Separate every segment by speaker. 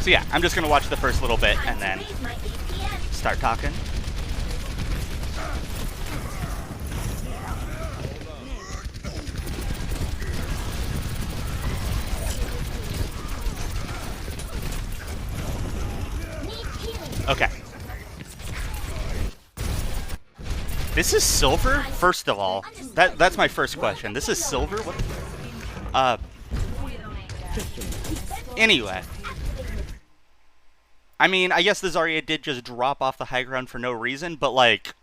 Speaker 1: So yeah, I'm just gonna watch the first little bit and then start talking. Okay. This is silver, first of all. That's my first question. This is silver? What? Anyway. I mean, I guess the Zarya did just drop off the high ground for no reason, but like...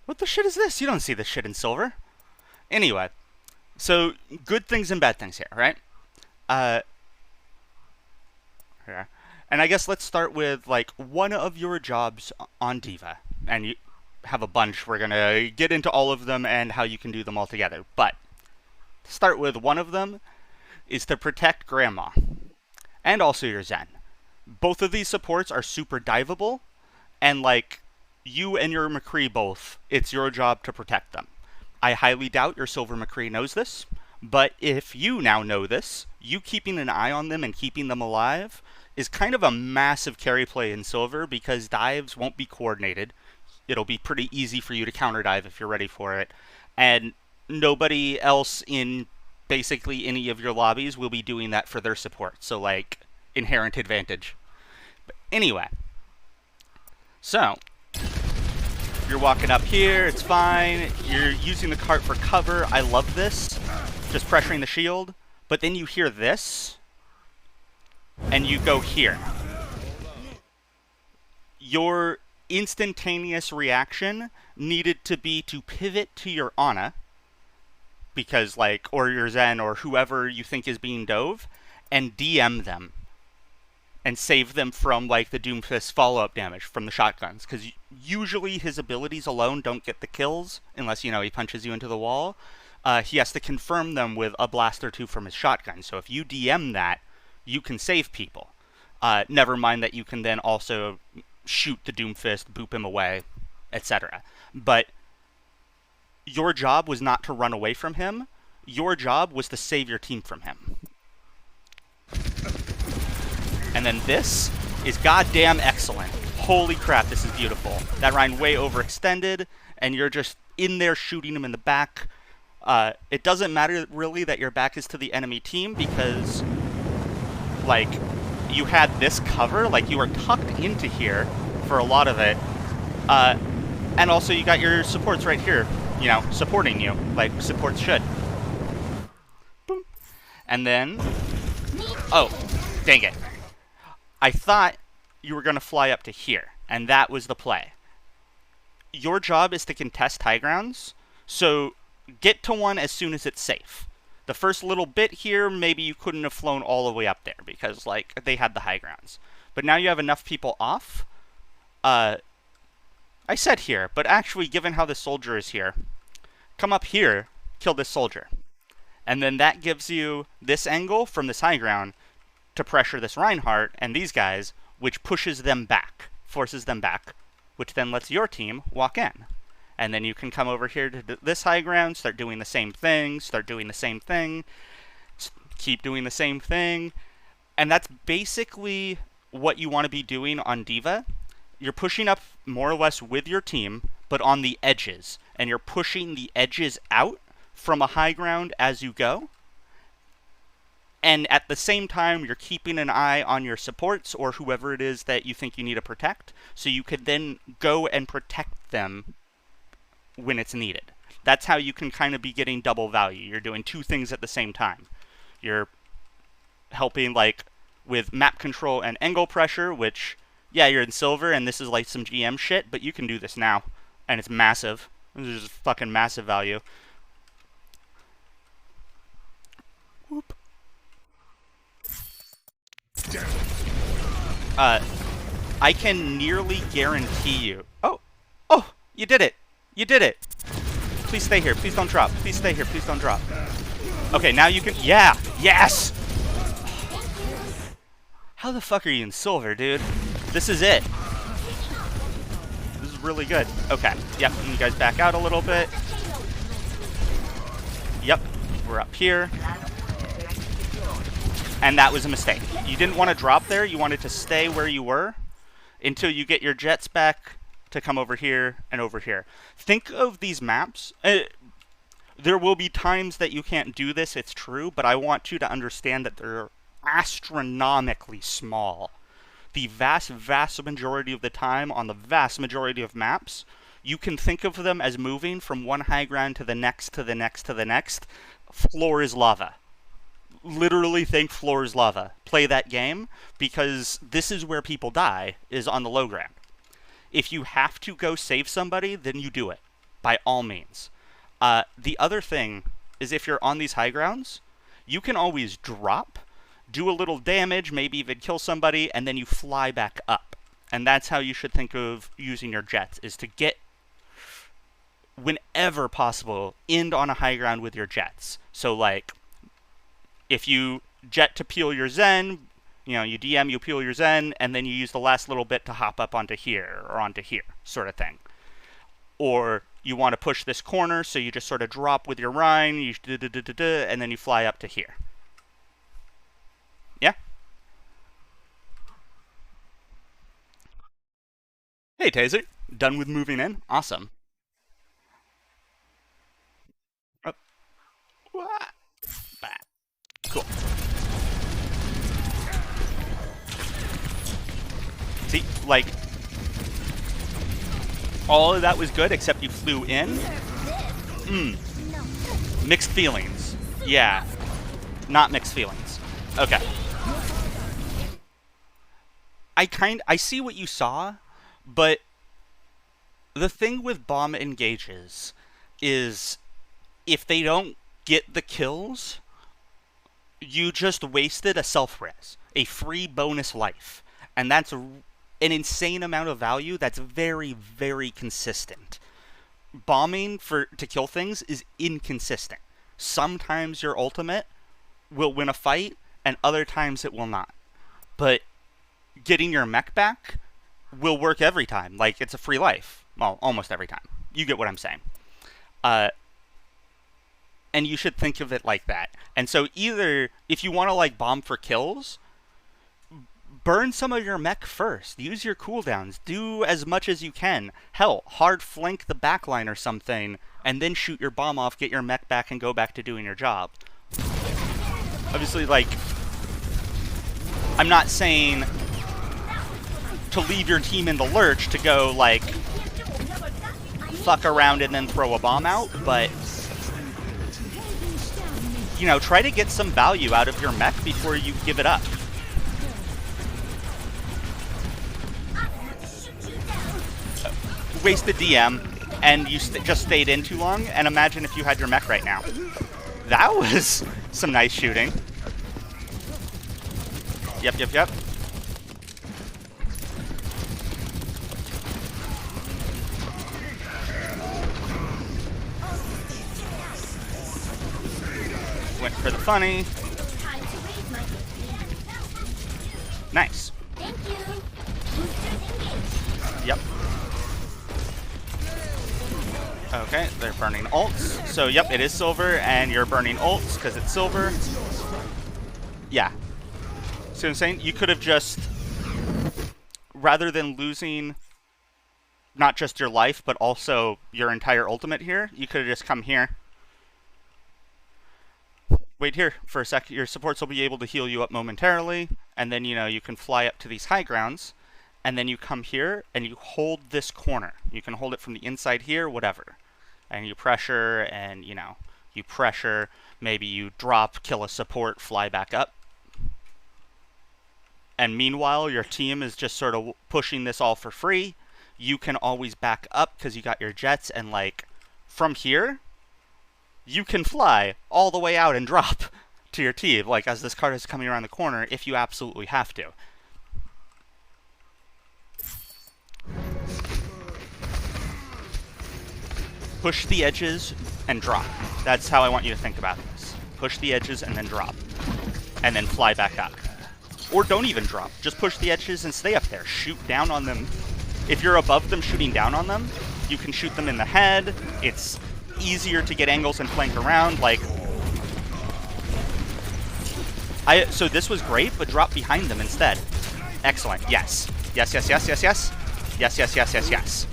Speaker 1: What the shit is this? You don't see this shit in silver. Anyway. So, good things and bad things here, right? Here. And I guess let's start with, like, one of your jobs on DVa. And you have a bunch. We're going to get into all of them and how you can do them all together. But, to start with, one of them is to protect Grandma. And also your Zen. Both of these supports are super diveable. And, like, you and your McCree both, it's your job to protect them. I highly doubt your Silver McCree knows this. But if you now know this, you keeping an eye on them and keeping them alive is kind of a massive carry play in Silver because dives won't be coordinated. It'll be pretty easy for you to counter dive if you're ready for it. And nobody else in basically any of your lobbies will be doing that for their support. So, like, inherent advantage. But anyway. So, you're walking up here, it's fine. You're using the cart for cover. I love this. Just pressuring the shield. But then you hear this. And you go here. Your instantaneous reaction needed to be to pivot to your Ana, because, like, or your Zen, or whoever you think is being dove, and DM them. And save them from, like, the Doomfist follow-up damage from the shotguns. Because usually his abilities alone don't get the kills, unless, you know, he punches you into the wall. He has to confirm them with a blast or two from his shotgun. So if you DM that, you can save people. Never mind that you can then also shoot the Doomfist, boop him away, etc. But your job was not to run away from him. Your job was to save your team from him. And then this is goddamn excellent. Holy crap, this is beautiful. That Rhine way overextended, and you're just in there shooting him in the back. It doesn't matter really that your back is to the enemy team because, like, you had this cover, like you were tucked into here for a lot of it. And also you got your supports right here, you know, supporting you, like supports should. Boom. And then, oh, dang it. I thought you were going to fly up to here, and that was the play. Your job is to contest high grounds, so get to one as soon as it's safe. The first little bit here, maybe you couldn't have flown all the way up there, because, like, they had the high grounds. But now you have enough people off. I said here, but actually, given how this soldier is here, come up here, kill this soldier. And then that gives you this angle from this high ground to pressure this Reinhardt and these guys, which pushes them back, forces them back, which then lets your team walk in. And then you can come over here to this high ground, start doing the same thing, keep doing the same thing. And that's basically what you want to be doing on DVa. You're pushing up more or less with your team, but on the edges. And you're pushing the edges out from a high ground as you go. And at the same time, you're keeping an eye on your supports or whoever it is that you think you need to protect, so you could then go and protect them when it's needed. That's how you can kind of be getting double value. You're doing two things at the same time. You're helping, like, with map control and angle pressure, which, yeah, you're in silver, and this is like some GM shit, but you can do this now, and it's massive. This is fucking massive value. Whoop. I can nearly guarantee you... Oh, you did it. You did it. Please stay here. Please don't drop. Please stay here. Please don't drop. Okay, now you can... Yeah! Yes! How the fuck are you in silver, dude? This is it. This is really good. Okay. Yep. And you guys back out a little bit. Yep. We're up here. And that was a mistake. You didn't want to drop there. You wanted to stay where you were until you get your jets back to come over here and over here. Think of these maps. There will be times that you can't do this, it's true, but I want you to understand that they're astronomically small. The vast, vast majority of the time on the vast majority of maps, you can think of them as moving from one high ground to the next, to the next, to the next. Floor is lava. Literally think floor is lava. Play that game, because this is where people die, is on the low ground. If you have to go save somebody, then you do it, by all means. The other thing is if you're on these high grounds, you can always drop, do a little damage, maybe even kill somebody, and then you fly back up. And that's how you should think of using your jets, is to get, whenever possible, end on a high ground with your jets. So, like, if you jet to peel your Zen, you know, you DM, you peel your Zen, and then you use the last little bit to hop up onto here, or onto here, sort of thing. Or you want to push this corner, so you just sort of drop with your Rhine, you and then you fly up to here. Yeah? Hey, Taser. Done with moving in? Awesome. Oh. Cool. See, like, all of that was good, except you flew in. Mixed feelings. Yeah. Not mixed feelings. Okay. I see what you saw, but the thing with bomb engages is if they don't get the kills, you just wasted a self-res, a free bonus life. And that's an insane amount of value that's very, very consistent. Bombing to kill things is inconsistent. Sometimes your ultimate will win a fight, and other times it will not. But getting your mech back will work every time. Like, it's a free life. Well, almost every time. You get what I'm saying. And you should think of it like that. And so either, if you want to, like, bomb for kills, burn some of your mech first. Use your cooldowns. Do as much as you can. Hell, hard flank the backline or something, and then shoot your bomb off, get your mech back, and go back to doing your job. Obviously, like, I'm not saying to leave your team in the lurch to go, like, fuck around and then throw a bomb out, but, you know, try to get some value out of your mech before you give it up. Wasted DM, and you just stayed in too long, and imagine if you had your mech right now. That was some nice shooting. Yep. Went for the funny. Nice. Yep. Okay, they're burning ults. So, yep, it is silver, and you're burning ults because it's silver. Yeah. See what I'm saying? You could have just, rather than losing not just your life, but also your entire ultimate here, you could have just come here. Wait here for a sec. Your supports will be able to heal you up momentarily, and then, you know, you can fly up to these high grounds, and then you come here, and you hold this corner. You can hold it from the inside here, whatever. And you pressure, and, you know, you pressure, maybe you drop, kill a support, fly back up. And meanwhile, your team is just sort of pushing this all for free. You can always back up because you got your jets, and, like, from here, you can fly all the way out and drop to your team, like, as this card is coming around the corner, if you absolutely have to. Push the edges and drop. That's how I want you to think about this. Push the edges and then drop. And then fly back up. Or don't even drop. Just push the edges and stay up there. Shoot down on them. If you're above them shooting down on them, you can shoot them in the head. It's easier to get angles and flank around. Like, So this was great, but drop behind them instead. Excellent. Yes. Yes, yes, yes, yes, yes. Yes, yes, yes, yes, yes.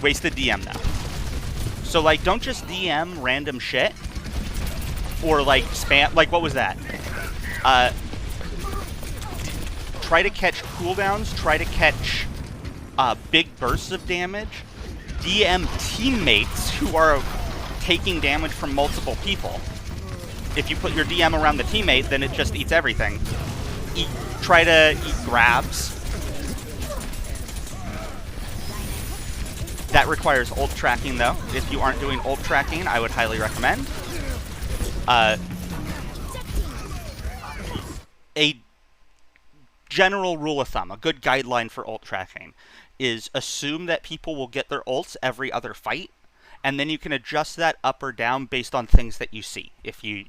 Speaker 1: Wasted DM, though. So, like, don't just DM random shit. Or, like, spam. Like, what was that? Try to catch cooldowns. Try to catch big bursts of damage. DM teammates who are taking damage from multiple people. If you put your DM around the teammate, then it just eats everything. Try to eat grabs. That requires ult tracking, though. If you aren't doing ult tracking, I would highly recommend. A general rule of thumb, a good guideline for ult tracking, is assume that people will get their ults every other fight, and then you can adjust that up or down based on things that you see. If you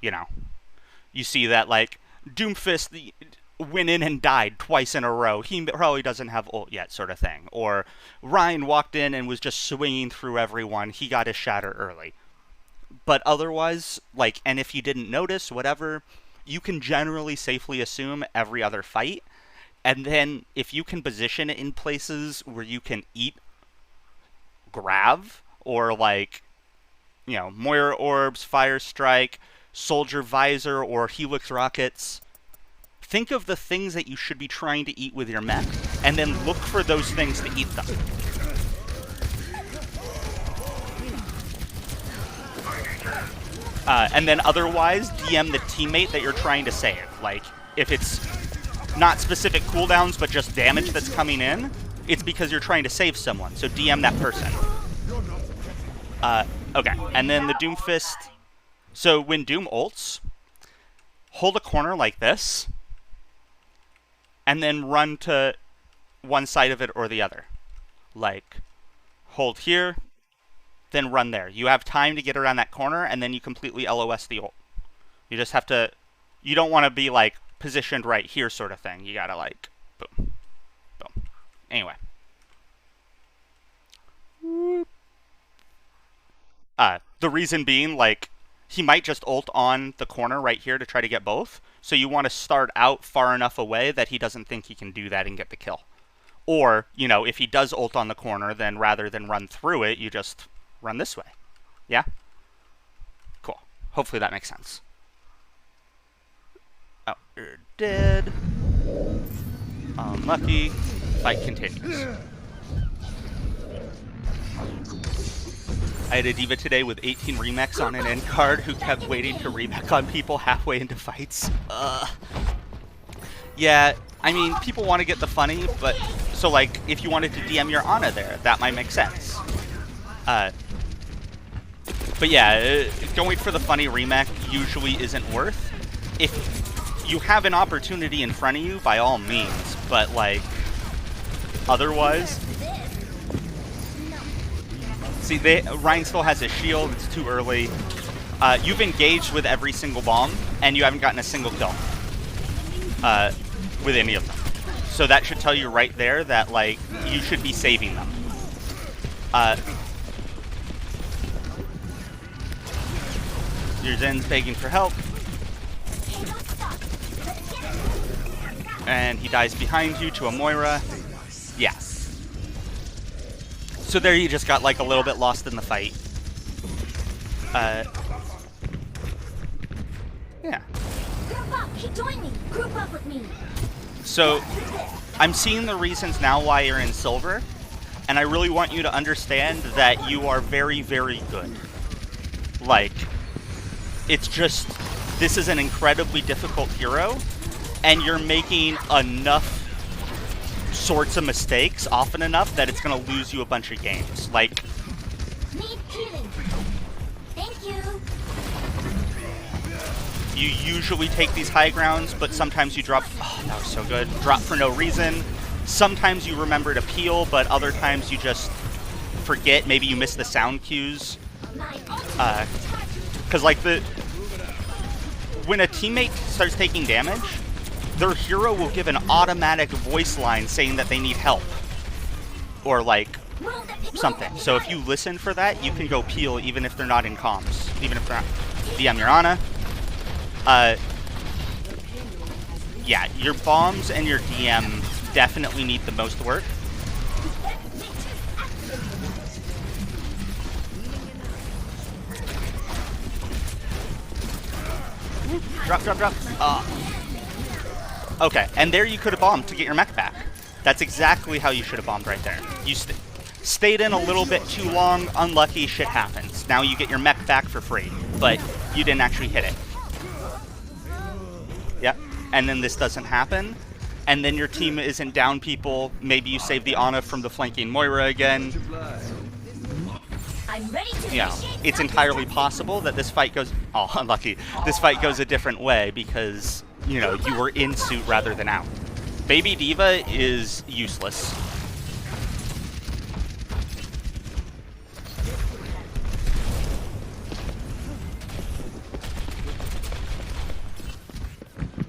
Speaker 1: see that, like, Doomfist went in and died twice in a row, he probably doesn't have ult yet, sort of thing. Or Ryan walked in and was just swinging through everyone, he got his shatter early. But otherwise, like, and if you didn't notice, whatever, you can generally safely assume every other fight. And then if you can position it in places where you can eat Grav, or like, Moira Orbs, Fire Strike, Soldier Visor, or Helix Rockets, think of the things that you should be trying to eat with your mech, and then look for those things to eat them. And then otherwise, DM the teammate that you're trying to save. Like, if it's not specific cooldowns, but just damage that's coming in, it's because you're trying to save someone, so DM that person. Okay, and then the Doomfist. So when Doom ults, hold a corner like this, and then run to one side of it or the other. Like, hold here, then run there. You have time to get around that corner, and then you completely LOS the ult. You just have to... You don't want to be, like, positioned right here sort of thing. You gotta, like, boom. Boom. Anyway. The reason being, like, he might just ult on the corner right here to try to get both. So you want to start out far enough away that he doesn't think he can do that and get the kill. Or, if he does ult on the corner, then rather than run through it, you just run this way. Yeah? Cool. Hopefully that makes sense. Oh, you're dead. Unlucky. Fight continues. I had a DVa today with 18 remechs on an end card who kept waiting to remech on people halfway into fights. Yeah, I mean, people want to get the funny, but... So, like, if you wanted to DM your Ana there, that might make sense. But yeah, going for the funny remech usually isn't worth. If you have an opportunity in front of you, by all means, but, like, otherwise... See, Ryan still has his shield, it's too early. You've engaged with every single bomb, and you haven't gotten a single kill with any of them. So that should tell you right there that, like, you should be saving them. Your Zen's begging for help. And he dies behind you to a Moira. Yeah. So there you just got, like, a little bit lost in the fight. Yeah. Group up with me. So, I'm seeing the reasons now why you're in silver, and I really want you to understand that you are very, very good. Like, it's just, this is an incredibly difficult hero, and you're making enough sorts of mistakes often enough that it's going to lose you a bunch of games. Like, need healing. Thank you. You usually take these high grounds, but sometimes you drop... Oh, that was so good. Drop for no reason. Sometimes you remember to peel, but other times you just forget. Maybe you miss the sound cues. Because, like, when a teammate starts taking damage, their hero will give an automatic voice line saying that they need help. Or, like, something. So if you listen for that, you can go peel even if they're not in comms. Even if they're not. DM your Ana. Yeah, your bombs and your DM definitely need the most work. Drop, drop, drop. Okay, and there you could have bombed to get your mech back. That's exactly how you should have bombed right there. You stayed in a little bit too long, unlucky, shit happens. Now you get your mech back for free, but you didn't actually hit it. Yep, and then this doesn't happen, and then your team isn't down people. Maybe you save the Ana from the flanking Moira again. Yeah, it's entirely possible that this fight goes... Oh, unlucky. This fight goes a different way because, you know, you were in suit rather than out. Baby D.Va is useless.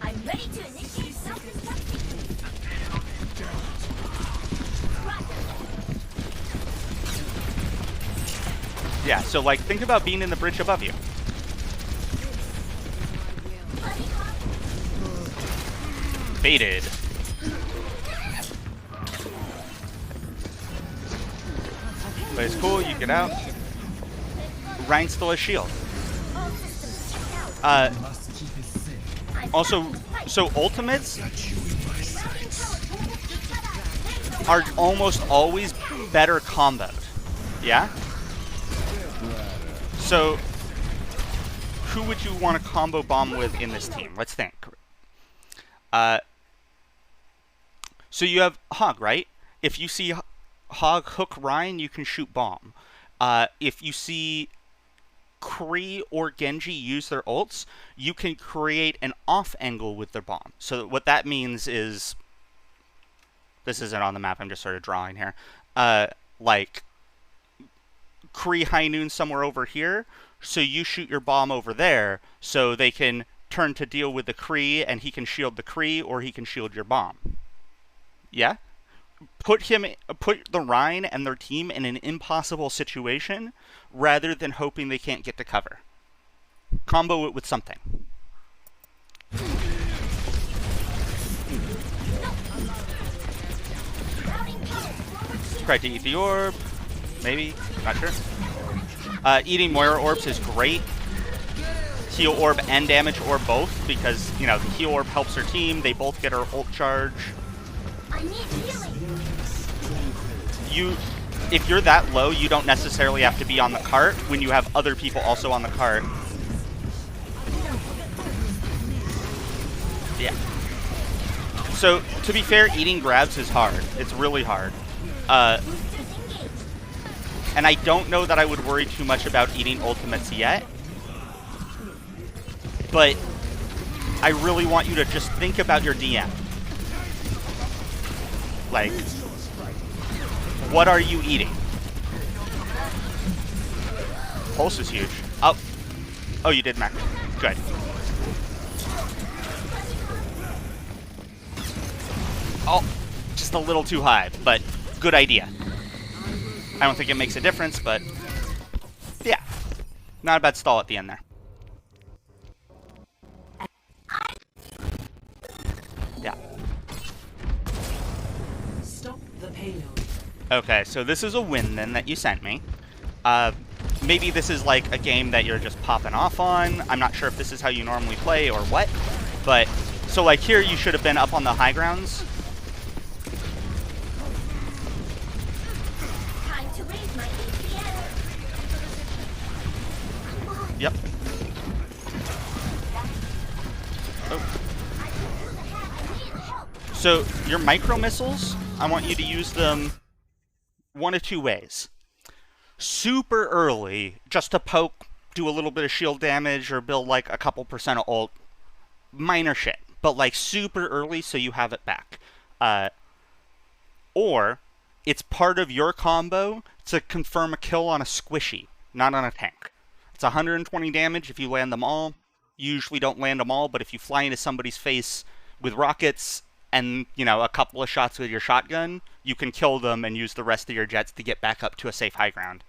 Speaker 2: I'm ready to initiate self-destruction.
Speaker 1: Yeah, so, like, think about being in the bridge above you. Baited. But it's cool, you get out. Ryan still has shield. Also, so ultimates are almost always better comboed. Yeah? So, who would you want to combo bomb with in this team? Let's think. So you have Hog, right? If you see Hog hook Ryan, you can shoot bomb. If you see Kree or Genji use their ults, you can create an off angle with their bomb. So what that means is, this isn't on the map, I'm just sort of drawing here. Like, Kree High Noon somewhere over here, so you shoot your bomb over there, so they can turn to deal with the Kree, and he can shield the Kree, or he can shield your bomb. Yeah? Put the Rhine and their team in an impossible situation, rather than hoping they can't get to cover. Combo it with something. Try to eat the orb. Maybe. Not sure. Eating Moira orbs is great. Heal orb and damage orb both, because, you know, the heal orb helps her team. They both get her ult charge.
Speaker 2: I need healing.
Speaker 1: If you're that low, you don't necessarily have to be on the cart when you have other people also on the cart. Yeah. So, to be fair, eating grabs is hard. It's really hard. And I don't know that I would worry too much about eating ultimates yet. But I really want you to just think about your DM. Like, what are you eating? Pulse is huge. Oh, you did mech. Good. Oh, just a little too high, but good idea. I don't think it makes a difference, but yeah, not a bad stall at the end there. Yeah.
Speaker 3: Stop the payload.
Speaker 1: Okay, so this is a win then that you sent me. Maybe this is like a game that you're just popping off on. I'm not sure if this is how you normally play or what. But, so like here you should have been up on the high grounds.
Speaker 2: Time to raise my APM.
Speaker 1: Yep. Oh. So your micro missiles, I want you to use them one of two ways. Super early, just to poke, do a little bit of shield damage, or build like a couple % of ult. Minor shit, but like super early so you have it back. Or it's part of your combo to confirm a kill on a squishy, not on a tank. It's 120 damage if you land them all. You usually don't land them all, but if you fly into somebody's face with rockets and, you know, a couple of shots with your shotgun, you can kill them and use the rest of your jets to get back up to a safe high ground.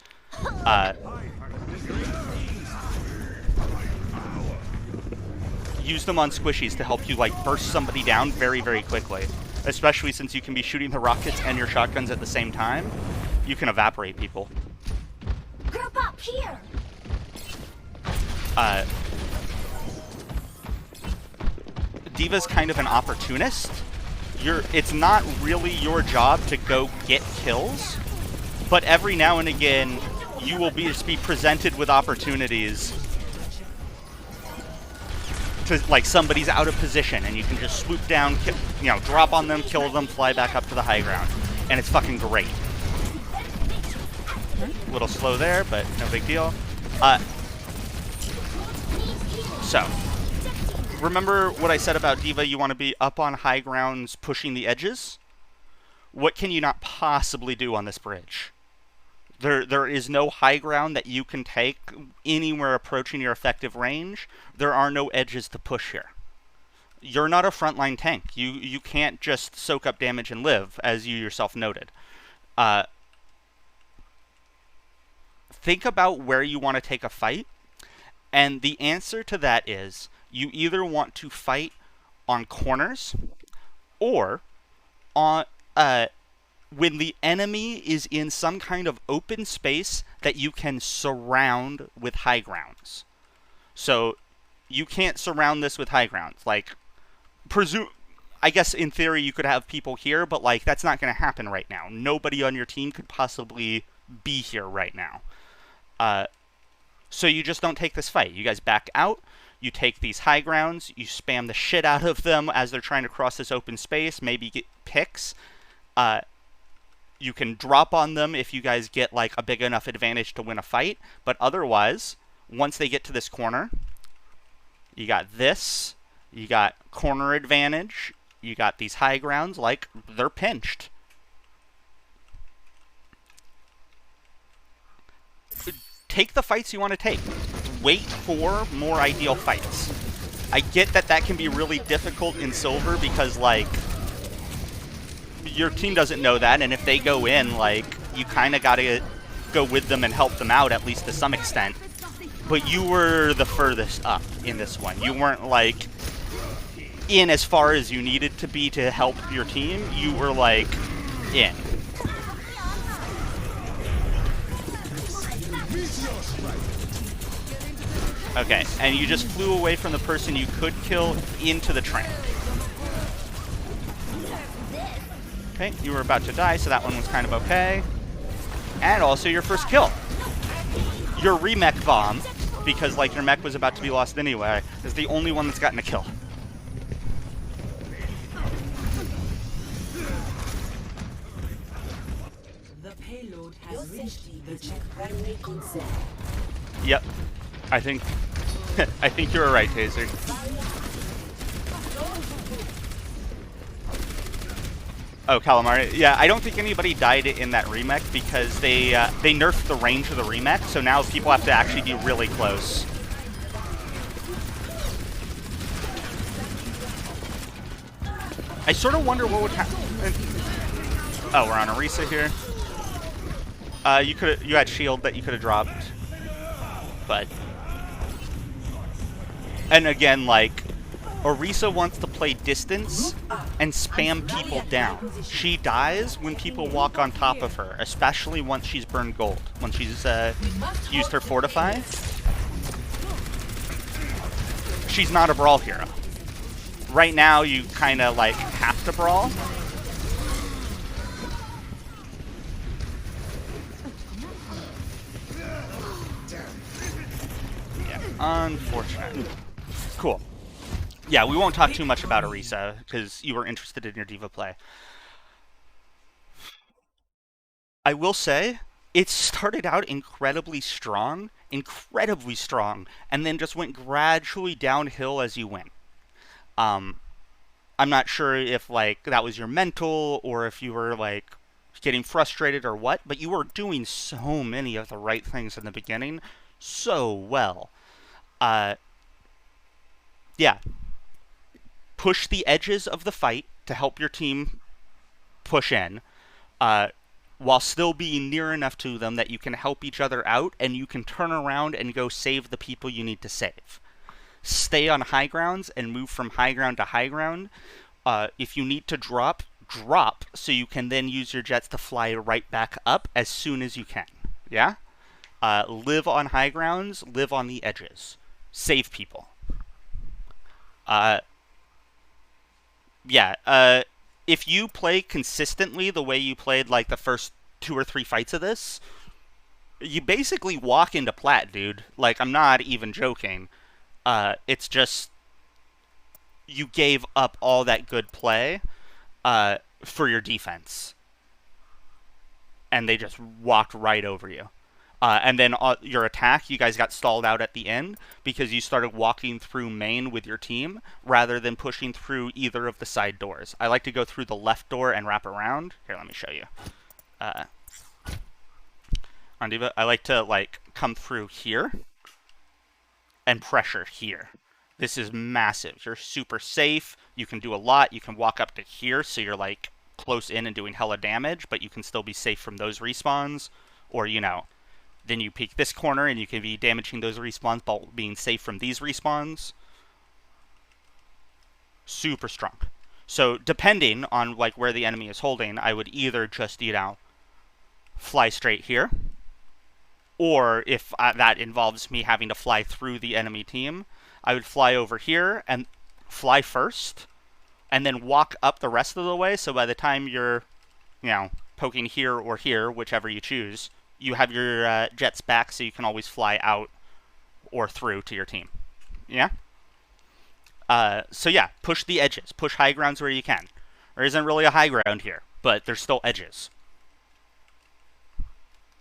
Speaker 1: use them on squishies to help you like burst somebody down very, very quickly. Especially since you can be shooting the rockets and your shotguns at the same time. You can evaporate people.
Speaker 2: Group up here.
Speaker 1: DVa's kind of an opportunist. It's not really your job to go get kills, but every now and again, you will just be presented with opportunities to, like, somebody's out of position, and you can just swoop down, drop on them, kill them, fly back up to the high ground, and it's fucking great. A little slow there, but no big deal. So, remember what I said about DVa? You want to be up on high grounds, pushing the edges? What can you not possibly do on this bridge? There is no high ground that you can take anywhere approaching your effective range. There are no edges to push here. You're not a frontline tank. You can't just soak up damage and live, as you yourself noted. Think about where you want to take a fight, and the answer to that is you either want to fight on corners or on when the enemy is in some kind of open space that you can surround with high grounds. So you can't surround this with high grounds. Like, I guess in theory you could have people here, but like that's not going to happen right now. Nobody on your team could possibly be here right now. So you just don't take this fight. You guys back out. You take these high grounds. You spam the shit out of them as they're trying to cross this open space. Maybe get picks. You can drop on them if you guys get like a big enough advantage to win a fight. But otherwise, once they get to this corner, you got this. You got corner advantage. You got these high grounds. Like, they're pinched. Take the fights you want to take. Wait for more ideal fights. I get that that can be really difficult in Silver because, like, your team doesn't know that, and if they go in, like, you kind of got to go with them and help them out, at least to some extent. But you were the furthest up in this one. You weren't, like, in as far as you needed to be to help your team. You were, like, in. Okay, and you just flew away from the person you could kill into the train. Okay, you were about to die, so that one was kind of okay. And also your first kill. Your remech bomb, because like your mech was about to be lost anyway, is the only one that's gotten a kill.
Speaker 3: The payload has reached the checkpoint.
Speaker 1: Yep. I think I think you were right, Taser. Oh, Calamari. Yeah, I don't think anybody died in that remech because they nerfed the range of the remech, so now people have to actually be really close. I sort of wonder what would happen. Oh, we're on Orisa here. You had shield that you could have dropped, but. And again, like, Orisa wants to play distance and spam people down. She dies when people walk on top of her, especially once she's burned gold. When she's used her Fortify. She's not a brawl hero. Right now, you kind of, like, have to brawl. Yeah, unfortunate. Cool. Yeah, we won't talk too much about Orisa, because you were interested in your DVa play. I will say, it started out incredibly strong, and then just went gradually downhill as you went. I'm not sure if, like, that was your mental, or if you were, like, getting frustrated or what, but you were doing so many of the right things in the beginning so well. Yeah. Push the edges of the fight to help your team push in, while still being near enough to them that you can help each other out and you can turn around and go save the people you need to save. stay on high grounds and move from high ground to high ground. If you need to drop, drop, so you can then use your jets to fly right back up as soon as you can. Yeah? Live on high grounds, live on the edges. Save people. If you play consistently the way you played like the first 2 or 3 fights of this, you basically walk into plat, dude. Like, I'm not even joking. It's just you gave up all that good play for your defense. And they just walked right over you. And then your attack, you guys got stalled out at the end because you started walking through main with your team rather than pushing through either of the side doors. I like to go through the left door and wrap around. Here, let me show you. On DVa, I like to come through here and pressure here. This is massive. You're super safe. You can do a lot. You can walk up to here, so you're close in and doing hella damage, but you can still be safe from those respawns. Or, then you peek this corner and you can be damaging those respawns while being safe from these respawns. Super strong. So depending on where the enemy is holding, I would either just, fly straight here. Or if that involves me having to fly through the enemy team, I would fly over here and fly first. And then walk up the rest of the way, so by the time you're, poking here or here, whichever you choose, you have your jets back so you can always fly out or through to your team. Yeah? So push the edges. Push high grounds where you can. There isn't really a high ground here, but there's still edges.